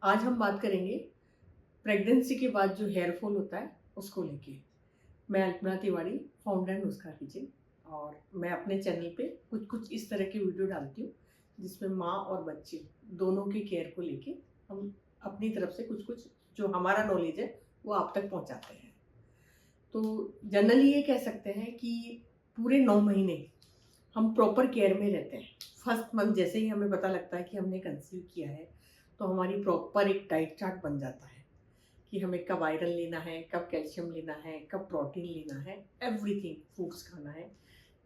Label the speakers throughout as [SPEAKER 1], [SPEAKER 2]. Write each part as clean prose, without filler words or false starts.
[SPEAKER 1] आज हम बात करेंगे प्रेगनेंसी के बाद जो हेयर फॉल होता है उसको लेके। मैं अल्पना तिवारी, फाउंडर नुस्खा किचन, और मैं अपने चैनल पे कुछ कुछ इस तरह की वीडियो डालती हूँ जिसमें माँ और बच्चे दोनों की केयर को लेके हम अपनी तरफ से कुछ कुछ जो हमारा नॉलेज है वो आप तक पहुँचाते हैं। तो जनरली ये कह सकते हैं कि पूरे 9 महीने हम प्रॉपर केयर में रहते हैं। फर्स्ट मंथ जैसे ही हमें पता लगता है कि हमने कंसीव किया है तो हमारी प्रॉपर एक डाइट चार्ट बन जाता है कि हमें कब आयरन लेना है, कब कैल्शियम लेना है, कब प्रोटीन लेना है, एवरीथिंग फ्रूट्स खाना है।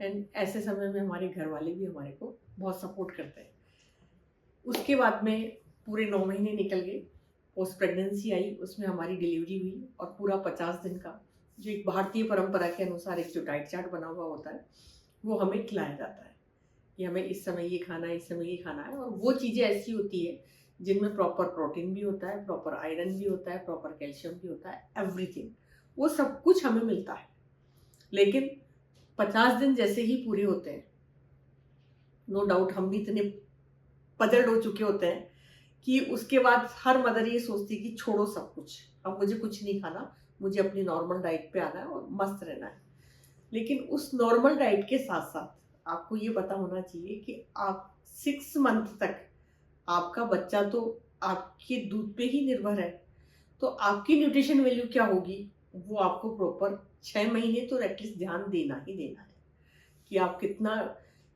[SPEAKER 1] एंड ऐसे समय में हमारे घर वाले भी हमारे को बहुत सपोर्ट करते हैं। उसके बाद में पूरे 9 महीने निकल गए, पोस्ट प्रेगनेंसी आई, उसमें हमारी डिलीवरी हुई और पूरा 50 दिन का जो एक भारतीय परंपरा के अनुसार एक जो डाइट चार्ट बना हुआ होता है वो हमें खिलाया जाता है कि हमें इस समय ये खाना है, इस समय ये खाना है। और वो चीज़ें ऐसी होती है जिनमें प्रॉपर प्रोटीन भी होता है, प्रॉपर आयरन भी होता है, प्रॉपर कैल्शियम भी होता है, एवरीथिंग वो सब कुछ हमें मिलता है। लेकिन 50 दिन जैसे ही पूरे होते हैं, नो डाउट हम भी इतने पजल्ड हो चुके होते हैं कि उसके बाद हर मदर ये सोचती है कि छोड़ो सब कुछ, अब मुझे कुछ नहीं खाना, मुझे अपनी नॉर्मल डाइट पे आना है और मस्त रहना है। लेकिन उस नॉर्मल डाइट के साथ साथ आपको ये पता होना चाहिए कि आप 6 मंथ तक आपका बच्चा तो आपके दूध पे ही निर्भर है। तो आपकी न्यूट्रिशन वैल्यू क्या होगी वो आपको प्रॉपर 6 महीने तो एटलीस्ट ध्यान देना ही देना है कि आप कितना।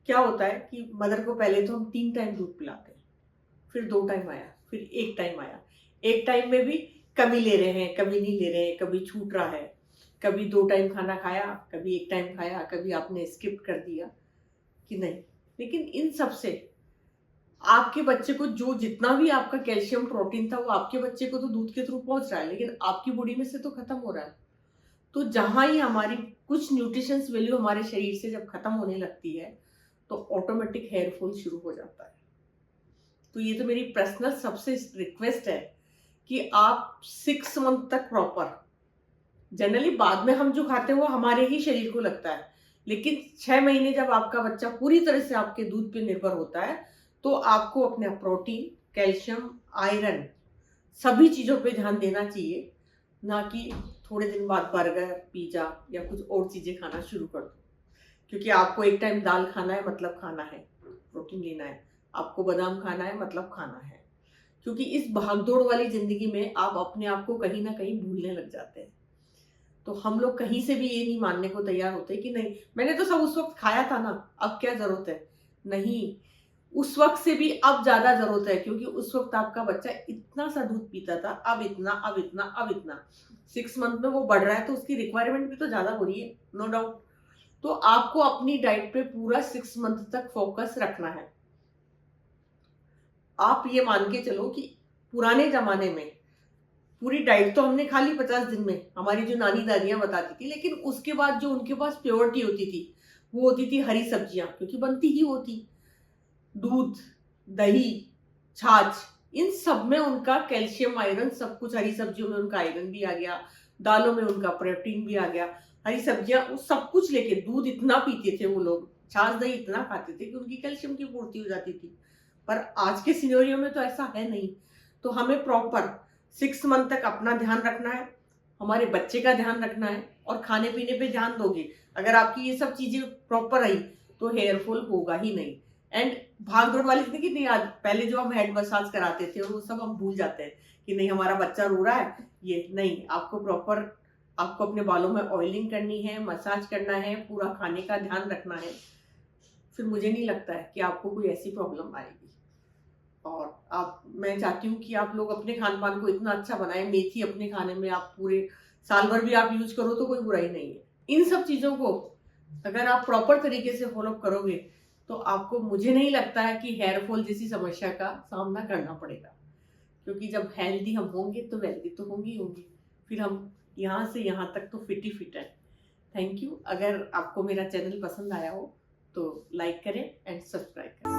[SPEAKER 1] क्या होता है कि मदर को पहले तो हम 3 टाइम दूध पिलाते हैं, फिर 2 टाइम आया, फिर 1 टाइम आया। 1 टाइम में भी कभी ले रहे हैं, कभी नहीं ले रहे हैं, कभी छूट रहा है, कभी 2 टाइम खाना खाया, कभी 1 टाइम खाया, कभी आपने स्किप कर दिया कि नहीं। लेकिन इन सब से आपके बच्चे को जो जितना भी आपका कैल्शियम प्रोटीन था वो आपके बच्चे को तो दूध के थ्रू पहुंच रहा है, लेकिन आपकी बॉडी में से तो खत्म हो रहा है। तो जहां ही हमारी कुछ न्यूट्रिशंस वैल्यू हमारे शरीर से जब खत्म होने लगती है तो ऑटोमेटिक हेयर फॉल शुरू हो जाता है। तो ये तो मेरी पर्सनल सबसे रिक्वेस्ट है कि आप 6 मंथ तक प्रॉपर, जनरली बाद में हम जो खाते हैं वो हमारे ही शरीर को लगता है, लेकिन 6 महीने जब आपका बच्चा पूरी तरह से आपके दूध पे निर्भर होता है तो आपको अपने प्रोटीन, कैल्शियम, आयरन सभी चीजों पे ध्यान देना चाहिए, ना कि थोड़े दिन बाद बर्गर, पिज्जा या कुछ और चीजें खाना शुरू कर दो। क्योंकि आपको 1 टाइम दाल खाना है मतलब खाना है, प्रोटीन लेना है, आपको बादाम खाना है मतलब खाना है। क्योंकि इस भागदौड़ वाली जिंदगी में आप अपने आप को कहीं ना कहीं भूलने लग जाते हैं। तो हम लोग कहीं से भी ये नहीं मानने को तैयार होते कि नहीं मैंने तो सब उस वक्त खाया था ना, अब क्या जरूरत है। नहीं, उस वक्त से भी अब ज्यादा जरूरत है, क्योंकि उस वक्त आपका बच्चा इतना सा दूध पीता था, अब इतना, अब इतना, अब इतना। 6 मंथ में वो बढ़ रहा है तो उसकी रिक्वायरमेंट भी तो ज्यादा हो रही है, नो डाउट। तो आपको अपनी डाइट पे पूरा 6 मंथ तक फोकस रखना है। आप ये मान के चलो कि पुराने जमाने में पूरी डाइट तो हमने खा ली 50 दिन में, हमारी जो नानी दादियां बताती थी, लेकिन उसके बाद जो उनके पास प्योरिटी होती थी वो होती थी हरी सब्जियां, क्योंकि बनती ही होती, दूध, दही, छाछ, इन सब में उनका कैल्शियम, आयरन सब कुछ, हरी सब्जियों में उनका आयरन भी आ गया, दालों में उनका प्रोटीन भी आ गया। हरी सब्जियां वो सब कुछ लेके, दूध इतना पीते थे वो लोग, छाछ दही इतना खाते थे कि उनकी कैल्शियम की पूर्ति हो जाती थी। पर आज के सिनेरियो में तो ऐसा है नहीं। तो हमें प्रॉपर 6 मंथ तक अपना ध्यान रखना है, हमारे बच्चे का ध्यान रखना है, और खाने पीने पे ध्यान दोगे, अगर आपकी ये सब चीजें प्रॉपर आई तो हेयर फॉल होगा ही नहीं। एंड भाग दौड़ वाली जिंदगी नहीं। आज पहले जो हम हेड मसाज कराते थे वो सब हम भूल जाते हैं कि नहीं हमारा बच्चा रो रहा है, ये नहीं, आपको प्रॉपर, आपको अपने बालों में ऑयलिंग करनी है, मसाज करना है, पूरा खाने का ध्यान रखना है। फिर मुझे नहीं लगता है कि आपको कोई ऐसी प्रॉब्लम आएगी। और आप, मैं चाहती हूँ कि आप लोग अपने खान पान को इतना अच्छा बनाएं, मेथी अपने खाने में आप पूरे साल भर भी आप यूज करो तो कोई बुराई नहीं है। इन सब चीजों को अगर आप प्रॉपर तरीके से फॉलो करोगे तो आपको, मुझे नहीं लगता है कि हेयर फॉल जैसी समस्या का सामना करना पड़ेगा। क्योंकि जब हेल्दी हम होंगे तो वेल्दी तो होंगी ही होंगी, फिर हम यहाँ से यहाँ तक तो फिट ही फिट है। Thank you. अगर आपको मेरा चैनल पसंद आया हो तो लाइक करें एंड सब्सक्राइब करें।